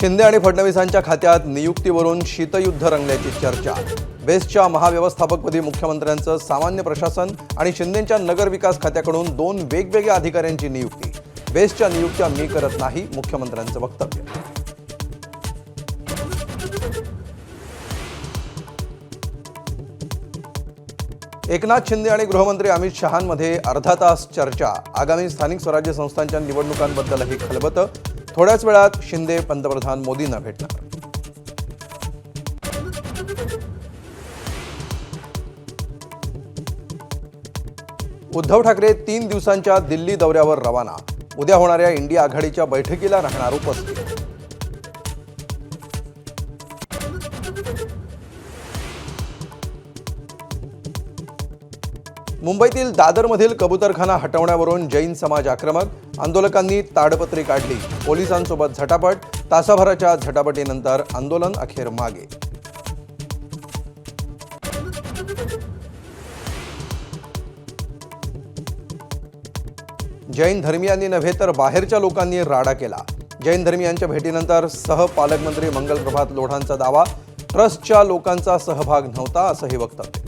शिंदे आणि फडणवीसांच्या खात्यात नियुक्तीवरून शीतयुद्ध रंगल्याची चर्चा। बेस्टच्या महाव्यवस्थापकपदी मुख्यमंत्र्यांचं सामान्य प्रशासन आणि शिंदेंच्या नगरविकास खात्याकडून 2 वेगवेगळ्या अधिकाऱ्यांची नियुक्ती। बेस्टच्या नियुक्त्या मी करत नाही, मुख्यमंत्र्यांचं वक्तव्य। एकनाथ शिंदे आणि गृहमंत्री अमित शहांमध्ये अर्धा तास चर्चा। आगामी स्थानिक स्वराज्य संस्थांच्या निवडणुकांबद्दलही खलबतं। थोड्याच वेळात शिंदे पंतप्रधान मोदींना भेटणार। उद्धव ठाकरे 3 दिवसांच्या दिल्ली दौऱ्यावर रवाना। उद्या होणाऱ्या इंडिया आघाडीच्या बैठकीला राहणार उपस्थित। मुंबईतील दादरमधील कबूतरखाना हटवण्यावरून जैन समाज आक्रमक। आंदोलकांनी ताडपत्री काढली। पोलिसांसोबत झटापट। तासाभराच्या झटापटीनंतर आंदोलन अखेर मागे। जैन धर्मीयांनी नव्हे तर बाहेरच्या लोकांनी राडा केला। जैन धर्मीयांच्या भेटीनंतर सहपालकमंत्री मंगल प्रभात लोढांचा दावा, ट्रस्टच्या लोकांचा सहभाग नव्हता असंही वक्तव्य।